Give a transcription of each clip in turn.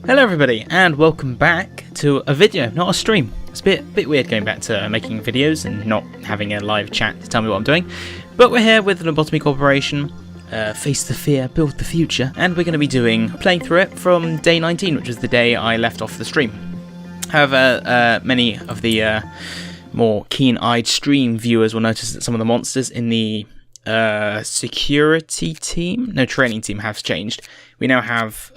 Hello everybody, and welcome back to a video, not a stream. It's a bit weird going back to making videos and not having a live chat to tell me what I'm doing. But we're here with the Lobotomy Corporation, Face the Fear, Build the Future, and we're going to be playing through it from day 19, which was the day I left off the stream. However, many of the more keen-eyed stream viewers will notice that some of the monsters in the training team have changed. We now have,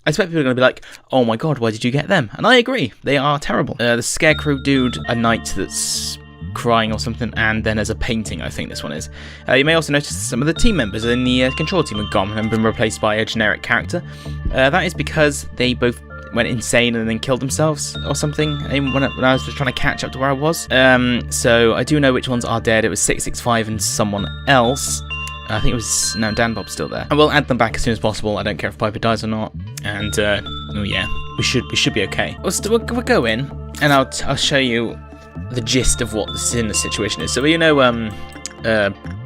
I expect people are going to be like, oh my god, why did you get them? And I agree, they are terrible. The Scarecrow dude, a knight that's crying or something, and then there's a painting, I think this one is. You may also notice that some of the team members in the control team have gone and been replaced by a generic character. That is because they both went insane and then killed themselves or something when I was just trying to catch up to where I was. So I do know which ones are dead. It was 665 and someone else. I think it was, no, Dan Bob's still there. I will add them back as soon as possible. I don't care if Piper dies or not. And, oh yeah, we should be okay. We'll go in, and I'll show you the gist of what the situation is. So, you know,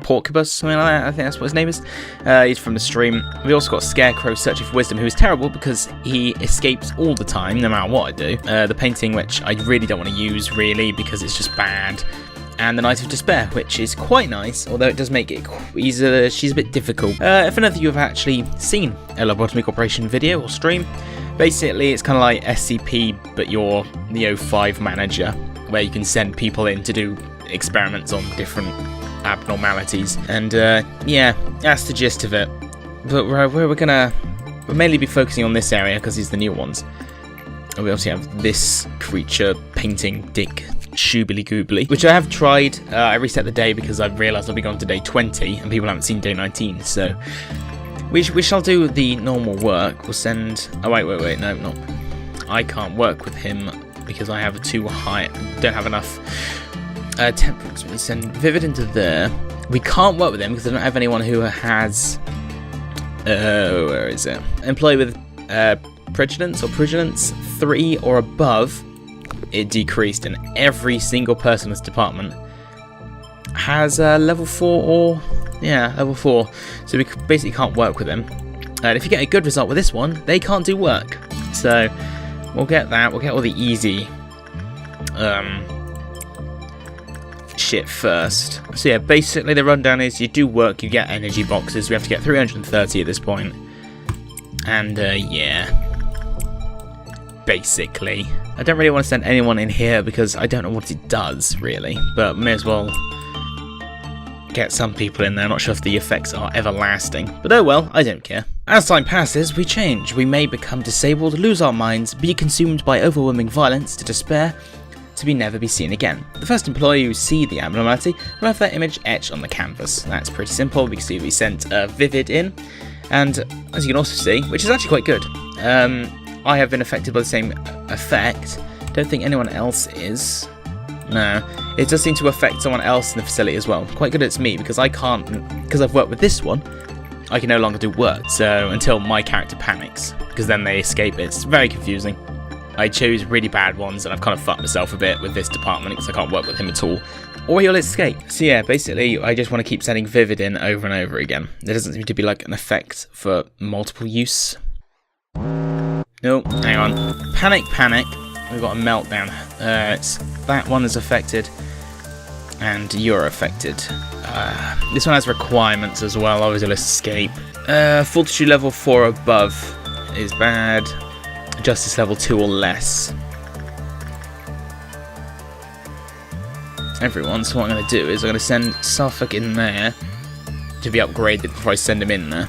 Porcubus, something like that, I think that's what his name is. He's from the stream. We also got Scarecrow searching for wisdom, who is terrible because he escapes all the time, no matter what I do. The painting, which I really don't want to use, really, because it's just bad. And the Knight of Despair, which is quite nice, although it does make it, she's a bit difficult. If none of you have actually seen a Lobotomy Corporation video or stream, basically it's kind of like SCP, but you're the O5 manager, where you can send people in to do experiments on different abnormalities. And yeah, that's the gist of it. But we'll mainly be focusing on this area because these are the new ones. And we also have this creature painting Dick Shoobly Goobly, which I have tried. I reset the day because I've realised I'll be going to day 20 and people haven't seen day 19, so we shall do the normal work. We'll send, oh wait, no, not, I can't work with him because I have don't have enough temperance. We send Vivid into there. We can't work with him because I don't have anyone who has, where is it? Employee with Prudence 3 or above. It decreased, and every single person in this department has level 4 or, yeah, level 4. So we basically can't work with them. And if you get a good result with this one, they can't do work. So we'll get that. We'll get all the easy shit first. So yeah, basically the rundown is you do work, you get energy boxes. We have to get 330 at this point. And yeah, basically. I don't really want to send anyone in here because I don't know what it does, really. But may as well get some people in there. Not sure if the effects are everlasting. But oh well, I don't care. As time passes, we change. We may become disabled, lose our minds, be consumed by overwhelming violence, to despair, to be never be seen again. The first employee who see the abnormality will have their image etched on the canvas. That's pretty simple. We can see we sent Vivid in. And as you can also see, which is actually quite good, I have been affected by the same effect. Don't think anyone else is. No. It does seem to affect someone else in the facility as well. Quite good it's me, because I can't, because I've worked with this one, I can no longer do work, so until my character panics, because then they escape. It's very confusing. I chose really bad ones, and I've kind of fucked myself a bit with this department, because I can't work with him at all. Or he'll escape. So yeah, basically, I just want to keep sending Vivid in over and over again. There doesn't seem to be like an effect for multiple use. No, hang on. Panic. We've got a meltdown. That one is affected, and you're affected. This one has requirements as well. Obviously, let's escape. Fortitude level 4 or above is bad. Justice level 2 or less. Everyone. So what I'm going to do is I'm going to send Suffolk in there to be upgraded before I send him in there.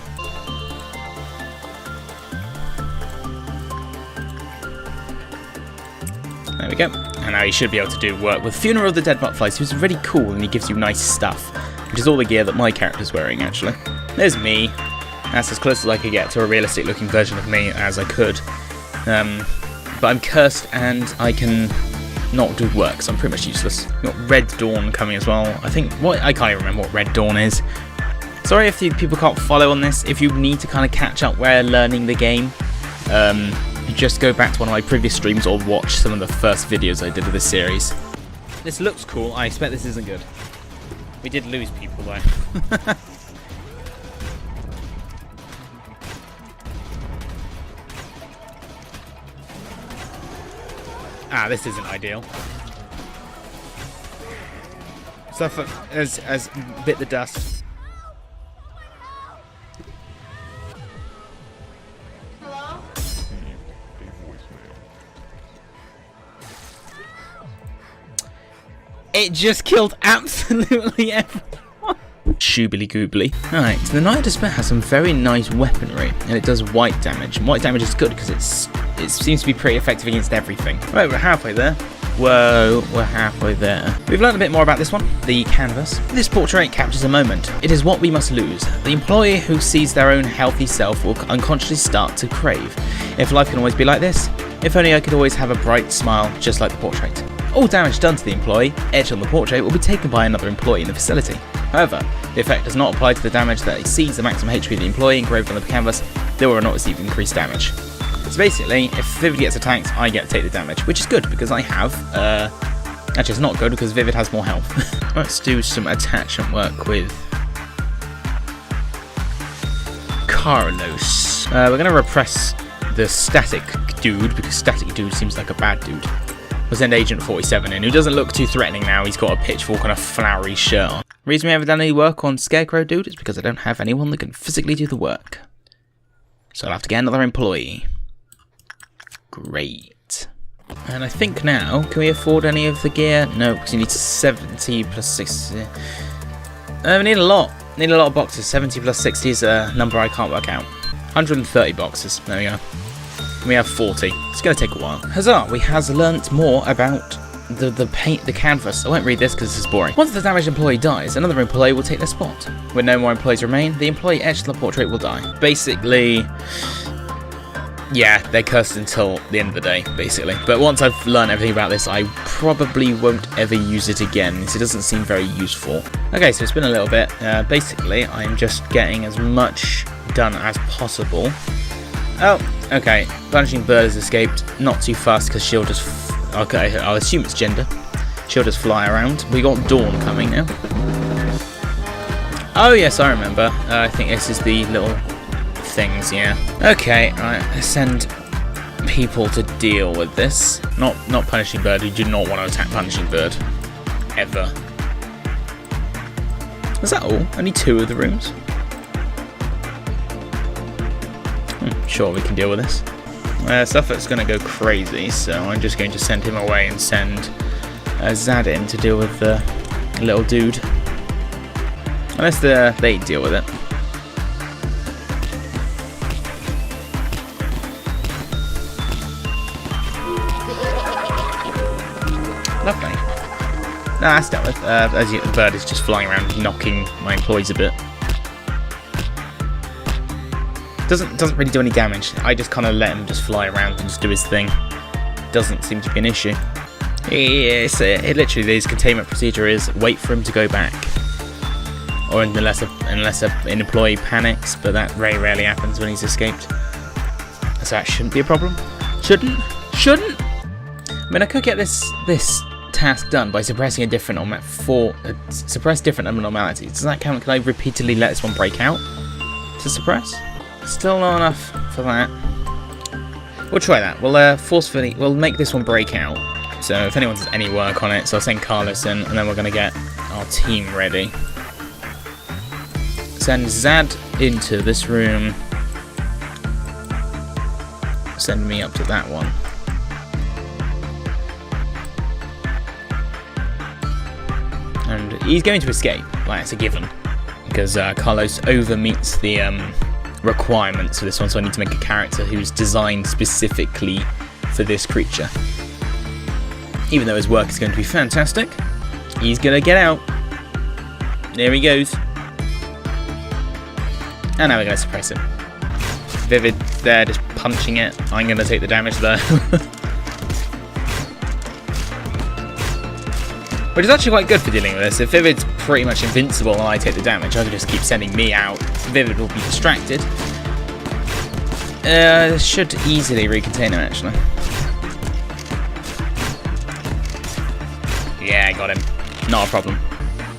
There we go. And now he should be able to do work with Funeral of the Dead Butterflies, who's really cool and he gives you nice stuff, which is all the gear that my character's wearing, actually. There's me. That's as close as I could get to a realistic looking version of me as I could. But I'm cursed and I can not do work, so I'm pretty much useless. We've got Red Dawn coming as well. I can't even remember what Red Dawn is. Sorry if the people can't follow on this. If you need to kind of catch up where learning the game, just go back to one of my previous streams or watch some of the first videos I did of this series. This looks cool. I expect this isn't good. We did lose people though. Ah, this isn't ideal. Stuff has bit the dust. Hello? It just killed absolutely everyone. Shoobly goobly. Alright, so the Knight of Despair has some very nice weaponry, and it does white damage. And white damage is good because it seems to be pretty effective against everything. Right, we're halfway there. Whoa, we're halfway there. We've learned a bit more about this one, the canvas. This portrait captures a moment. It is what we must lose. The employee who sees their own healthy self will unconsciously start to crave. If life can always be like this, if only I could always have a bright smile just like the portrait. All damage done to the employee, etched on the portrait, will be taken by another employee in the facility. However, the effect does not apply to the damage that exceeds the maximum HP of the employee engraved on the canvas. They will not receive increased damage. So basically, if Vivid gets attacked, I get to take the damage, which is good because I have, actually it's not good because Vivid has more health. Let's do some attachment work with Carlos. We're going to repress the static dude because static dude seems like a bad dude. We'll send Agent 47 in, who doesn't look too threatening now. He's got a pitchfork and a flowery shirt on. Reason we haven't done any work on Scarecrow dude is because I don't have anyone that can physically do the work. So I'll have to get another employee. Great. And I think now, can we afford any of the gear? No, because you need 70 plus 60. We need a lot. Need a lot of boxes. 70 plus 60 is a number I can't work out. 130 boxes. There we go. We have 40. It's going to take a while. Huzzah! We has learnt more about the canvas. I won't read this because this is boring. Once the damaged employee dies, another employee will take their spot. When no more employees remain, the employee etched on the portrait will die. Basically, yeah, they're cursed until the end of the day, basically. But once I've learned everything about this, I probably won't ever use it again, because it doesn't seem very useful. Okay, so it's been a little bit. Basically, I'm just getting as much done as possible. Oh, okay. Vanishing Bird has escaped. Not too fast because she'll just... okay, I'll assume it's gender. She'll just fly around. We got Dawn coming now. Oh, yes, I remember. I think this is the little things, yeah. Okay, right. Let's send people to deal with this. Not Punishing Bird. We do not want to attack Punishing Bird. Ever. Is that all? Only 2 of the rooms? Sure, we can deal with this. Suffolk's going to go crazy, so I'm just going to send him away and send Zad in to deal with the little dude. Unless they deal with it. Lovely. No, that's dealt with. As the bird is just flying around knocking my employees a bit. Doesn't really do any damage. I just kind of let him just fly around and just do his thing. Doesn't seem to be an issue. Yes, it literally, his containment procedure is wait for him to go back, or unless an employee panics, but that very rarely happens when he's escaped. So that shouldn't be a problem. Shouldn't. I mean, I could get this task done by suppressing a different suppress different abnormalities. Does that count? Can I repeatedly let this one break out to suppress? Still not enough for that. We'll try that. We'll make this one break out. So if anyone does any work on it, so I'll send Carlos in, and then we're going to get our team ready. Send Zad into this room. Send me up to that one. And he's going to escape. Like, it's a given. Because Carlos over-meets the requirements for this one, so I need to make a character who's designed specifically for this creature. Even though his work is going to be fantastic, he's going to get out. There he goes. And now we're going to suppress him. Vivid there, just punching it. I'm going to take the damage there. Which is actually quite good for dealing with this. If Vivid's pretty much invincible and I take the damage, I can just keep sending me out. Vivid will be distracted. Should easily recontain him, actually. Yeah, I got him. Not a problem.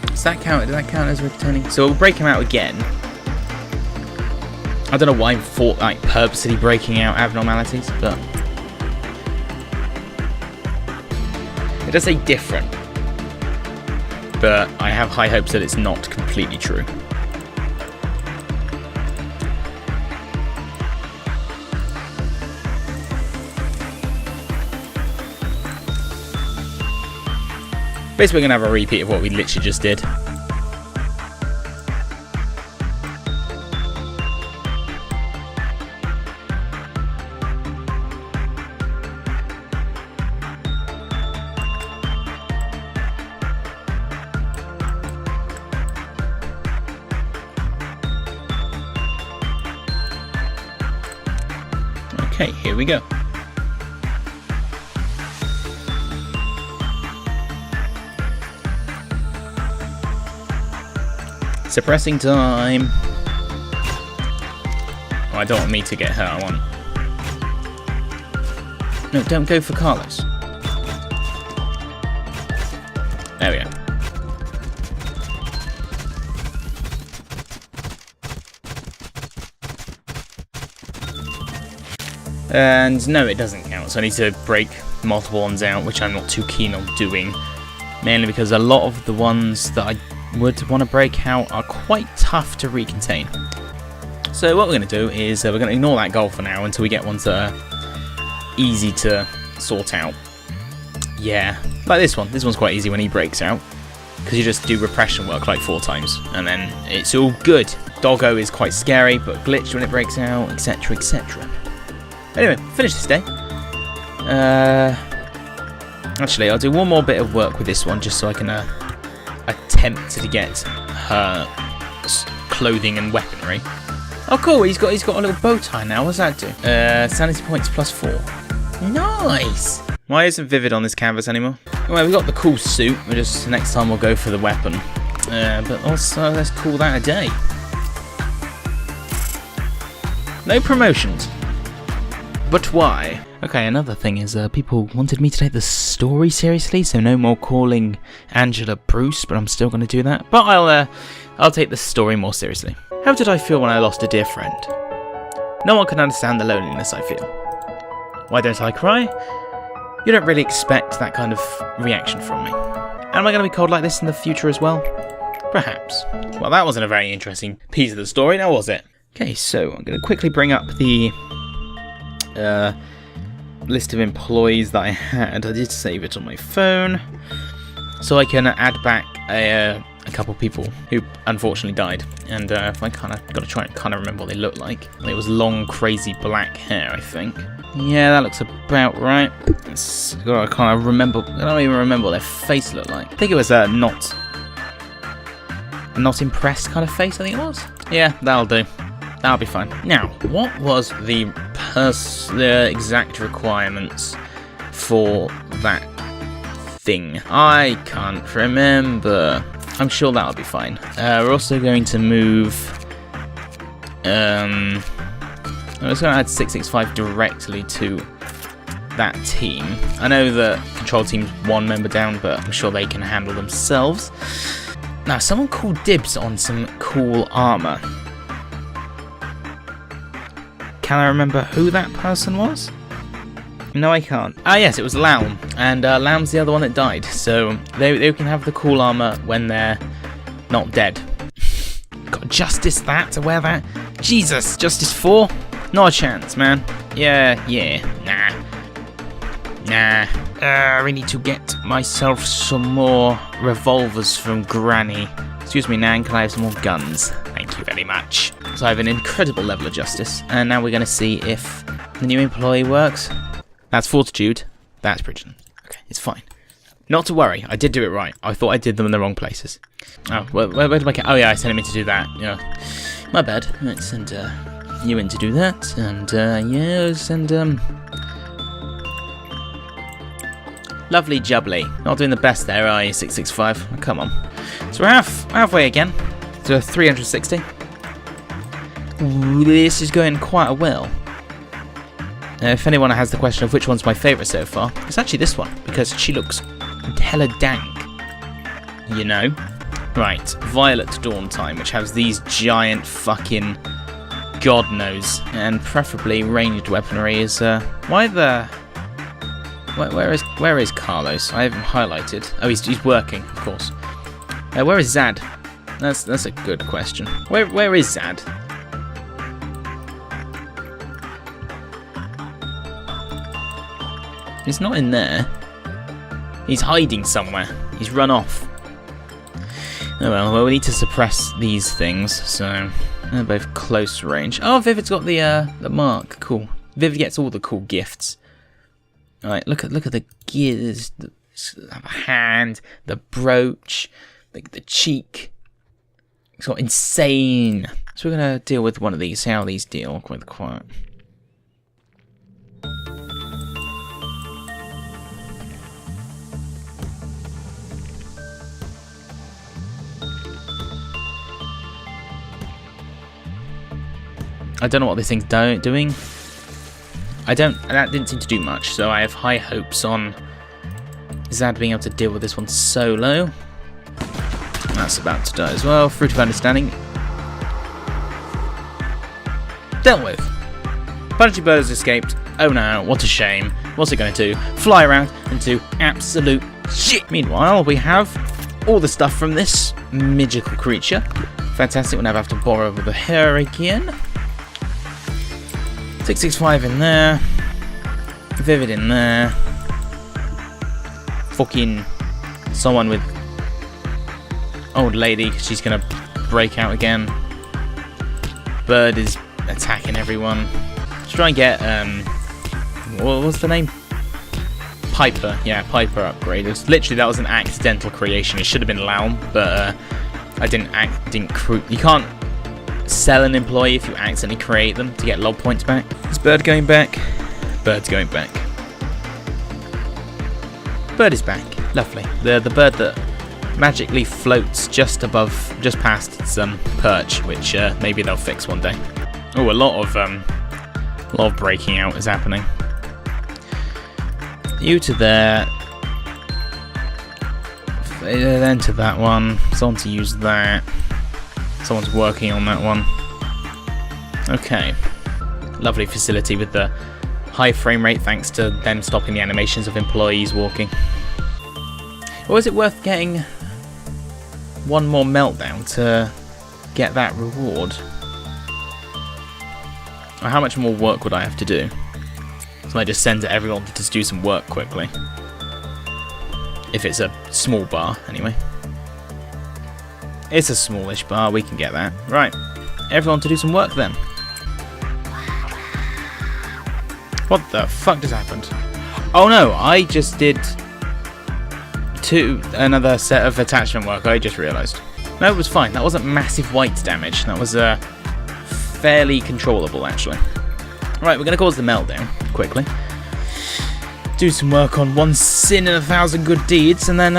Does that count? Does that count as returning? So we'll break him out again. I don't know why I'm purposely breaking out abnormalities, but It does say different, but I have high hopes that it's not completely true. Basically, we're going to have a repeat of what we literally just did. Okay, here we go. Suppressing time. Oh, I don't want me to get hurt, I want... No, don't go for Carlos. There we go. And no, it doesn't count, so I need to break multiple ones out, which I'm not too keen on doing. Mainly because a lot of the ones that I would want to break out are quite tough to recontain. So what we're going to do is we're going to ignore that goal for now until we get ones that are easy to sort out. Yeah, like this one. This one's quite easy when he breaks out, because you just do repression work like 4 times, and then it's all good. Doggo is quite scary, but glitched when it breaks out, etc, etc. Anyway, finish this day. Actually, I'll do one more bit of work with this one, just so I can attempt to get her clothing and weaponry. Oh, cool! He's got a little bow tie now. What's that do? Sanity points +4. Nice. Why isn't Vivid on this canvas anymore? Well, we've got the cool suit. Next time we'll go for the weapon. But also, let's call that a day. No promotions. But why? Okay, another thing is people wanted me to take the story seriously, so no more calling Angela Bruce, but I'm still going to do that. But I'll take the story more seriously. How did I feel when I lost a dear friend? No one can understand the loneliness I feel. Why don't I cry? You don't really expect that kind of reaction from me. Am I going to be cold like this in the future as well? Perhaps. Well, that wasn't a very interesting piece of the story, now was it? Okay, so I'm going to quickly bring up the list of employees that I had. I did save it on my phone, so I can add back a couple people who unfortunately died. And if I got to try and kind of remember what they looked like. It was long, crazy black hair, I think. Yeah, that looks about right. I can't remember. I don't even remember what their face looked like. I think it was a not impressed kind of face. I think it was. Yeah, that'll do. That'll be fine. Now, what was the exact requirements for that thing? I can't remember. I'm sure that'll be fine. We're also going to move... I'm just going to add 665 directly to that team. I know the control team's 1 member down, but I'm sure they can handle themselves. Now, someone called dibs on some cool armor. Can I remember who that person was? No, I can't. Ah, yes, it was Laum. And Laum's the other one that died. So they can have the cool armor when they're not dead. Got Justice that to wear that? Jesus, Justice 4? Not a chance, man. Yeah, nah. I need to get myself some more revolvers from Granny. Excuse me, Nan, can I have some more guns? Thank you very much. So I have an incredible level of justice, and now we're going to see if the new employee works. That's Fortitude. That's Bridgeton. Okay, it's fine. Not to worry, I did do it right. I thought I did them in the wrong places. Oh, where did my oh yeah, I sent him in to do that. Yeah, my bad. Let's send you in to do that, and yeah, send lovely jubbly. Not doing the best there, are you, 665? Oh, come on. So we're halfway again to 360. Ooh, this is going quite well. If anyone has the question of which one's my favourite so far, it's actually this one, because she looks hella dank. You know? Right, Violet Dawn Time, which has these giant fucking God knows, and preferably ranged weaponry is, why the Where is Carlos? I have him highlighted. Oh, he's working, of course. Where is Zad? That's a good question. Where is Zad? He's not in there. He's hiding somewhere. He's run off. Oh well, we need to suppress these things, so they're both close range. Oh, Vivid's got the mark. Cool. Vivid gets all the cool gifts. Alright, look at the gears, the hand, the brooch, the cheek. It's got insane. So we're gonna deal with one of these. See how these deal with quiet. I don't know what this thing's doing. That didn't seem to do much, so I have high hopes on Zad being able to deal with this one solo. That's about to die as well. Fruit of Understanding. Dealt with. Punchy Bird has escaped. Oh no, what a shame. What's it going to do? Fly around and do absolute shit. Meanwhile, we have all the stuff from this magical creature. Fantastic, we'll never have to borrow over the hurricane. 665 in there. Vivid in there. Fucking someone with old lady. She's gonna break out again. Bird is attacking everyone. Let's try and get what was the name? Piper. Yeah, Piper upgrade. It was literally, that was an accidental creation. It should have been Laum, but I didn't you can't sell an employee if you accidentally create them to get log points back. Is Bird going back? Bird's going back. Bird is back. Lovely. The bird that magically floats just past its perch, which maybe they'll fix one day. Oh, a lot of breaking out is happening. You to there. Then to that one. Someone to use that. Someone's working on that one. Okay. Lovely facility with the high frame rate thanks to them stopping the animations of employees walking. Or is it worth getting one more meltdown to get that reward? Or how much more work would I have to do? So I just send everyone to just do some work quickly. If it's a small bar, anyway. It's a smallish bar, we can get that. Right, everyone to do some work then. What the fuck just happened? Oh no, I just did another set of attachment work, I just realised. No, it was fine, that wasn't massive white damage, that was fairly controllable actually. Right, we're going to cause the meltdown, quickly. Do some work on one sin and 1,000 good deeds, and then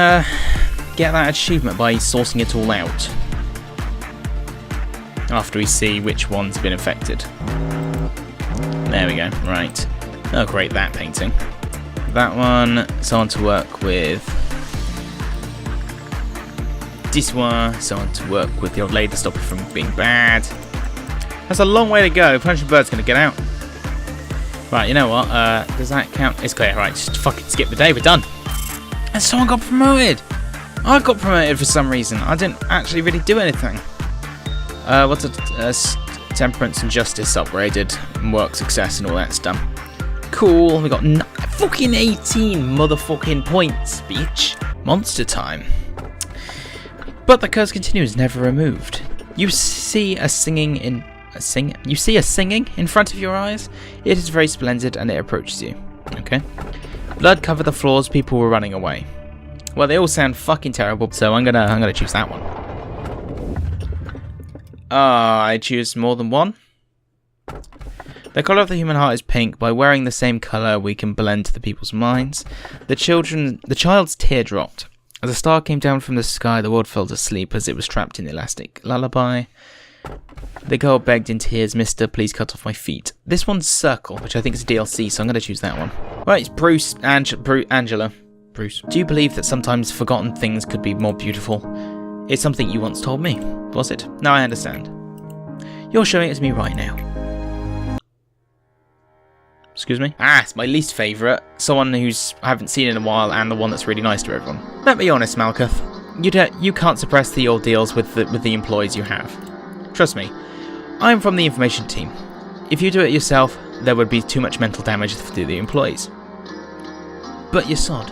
get that achievement by sourcing it all out. After we see which one's been affected. There we go, right. Oh great, that painting. That one, someone to work with. This one, someone to work with the old lady to stop her from being bad. That's a long way to go. Punching Bird's gonna get out. Right, you know what? Does that count? It's clear. Right, just fucking skip the day. We're done. And someone got promoted. I got promoted for some reason. I didn't actually really do anything. What's it? Temperance and Justice upgraded. Work success and all that stuff. Cool. We got fucking 18 motherfucking points, bitch. Monster time. But the curse continues, never removed. You see a singing in front of your eyes. It is very splendid and it approaches you. Okay. Blood covered the floors, people were running away. Well, they all sound fucking terrible, so I'm gonna choose that one. I choose more than one. The colour of the human heart is pink. By wearing the same colour, we can blend to the people's minds. The child's tear dropped. As a star came down from the sky, the world fell asleep as it was trapped in the elastic lullaby. The girl begged in tears, "Mister, please cut off my feet." This one's Circle, which I think is a DLC, so I'm going to choose that one. Right, it's Bruce, Angela. Bruce. Do you believe that sometimes forgotten things could be more beautiful? It's something you once told me. Was it? Now I understand. You're showing it to me right now. Excuse me? Ah, it's my least favourite. Someone who's I haven't seen in a while, and the one that's really nice to everyone. Let me be honest, Malkuth. You can't suppress the ordeals with the employees you have. Trust me, I'm from the information team. If you do it yourself, there would be too much mental damage to the employees. But you sod.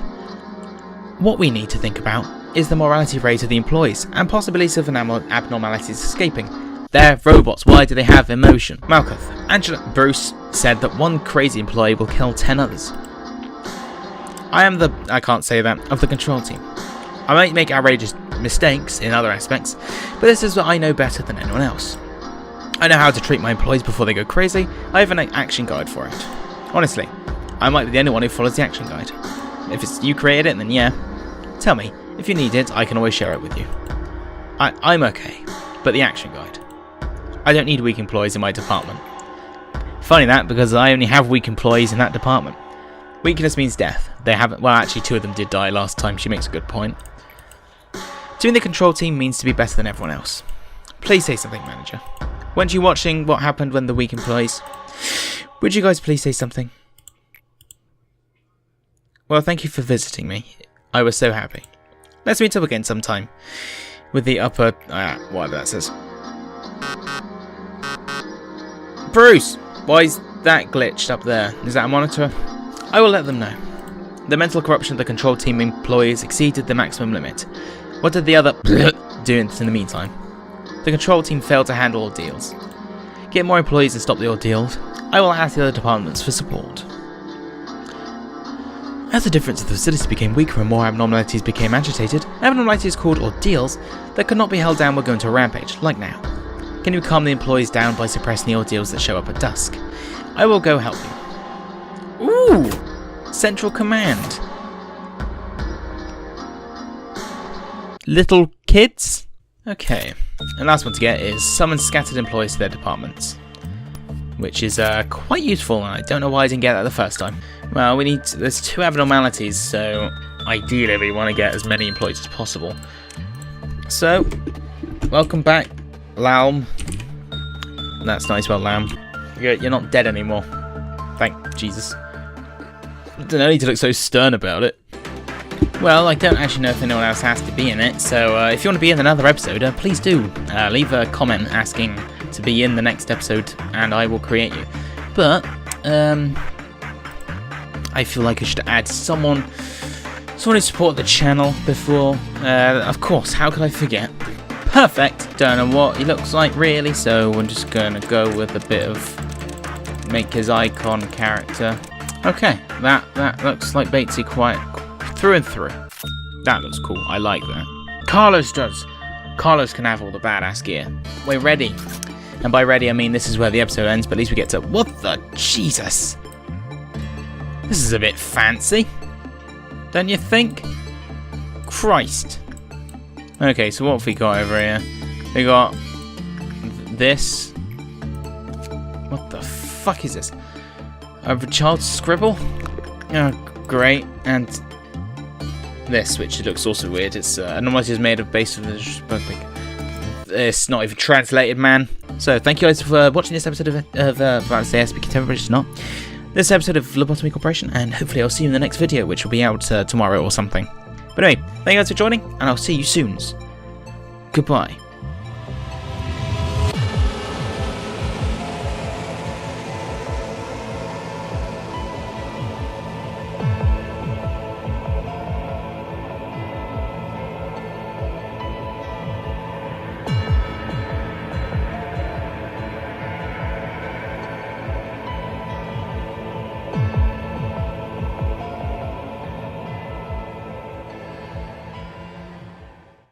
What we need to think about is the morality rate of the employees, and possibilities of abnormalities escaping. They're robots, why do they have emotion? Malkuth, Bruce said that one crazy employee will kill 10 others. I can't say that, of the control team. I might make outrageous mistakes in other aspects, but this is what I know better than anyone else. I know how to treat my employees before they go crazy. I have an action guide for it. Honestly, I might be the only one who follows the action guide. If it's you created it, then yeah. Tell me, if you need it, I can always share it with you. I'm okay, but the action guide. I don't need weak employees in my department. Funny that, because I only have weak employees in that department. Weakness means death. They haven't. Well, actually, 2 of them did die last time. She makes a good point. To be in the control team means to be better than everyone else. Please say something, manager. Weren't you watching what happened when the weak employees? Would you guys please say something? Well, thank you for visiting me. I was so happy. Let's meet up again sometime. With the upper... whatever that says. Bruce! Why is that glitched up there? Is that a monitor? I will let them know. The mental corruption of the control team employees exceeded the maximum limit. What did the other do in the meantime? The control team failed to handle ordeals. Get more employees and stop the ordeals. I will ask the other departments for support. As the difference of the facility became weaker and more abnormalities became agitated, abnormalities called ordeals that could not be held down will go into a rampage, like now. Can you calm the employees down by suppressing the ordeals that show up at dusk? I will go help you. Ooh! Central Command. Little kids? Okay. And last one to get is summon scattered employees to their departments. Which is quite useful, and I don't know why I didn't get that the first time. Well, there's 2 abnormalities, so ideally we want to get as many employees as possible. So, welcome back, Laum. That's nice, well, Lamb. You're not dead anymore. Thank Jesus. I don't need to look so stern about it. Well, I don't actually know if anyone else has to be in it, so if you want to be in another episode, please do. Leave a comment asking to be in the next episode, and I will create you. But, I feel like I should add someone who supported the channel before. Of course, how could I forget? Perfect. Don't know what he looks like really, so I'm just gonna go with a bit of make his icon character. Okay, that looks like Batesy quite through and through. That looks cool. I like that. Carlos does. Carlos can have all the badass gear. We're ready. And by ready, I mean this is where the episode ends, but at least we get to... What the... Jesus! This is a bit fancy. Don't you think? Christ. Okay, so what have we got over here? We got... this. What the fuck is this? A child's scribble? Oh, great. And... this, which looks also weird. It's abnormality is made of base of the... It's not even translated, man. So, thank you guys for watching this episode of about to say speaking to everybody, it's not. This episode of Lobotomy Corporation, and hopefully I'll see you in the next video, which will be out tomorrow or something. But anyway, thank you guys for joining, and I'll see you soon. Goodbye.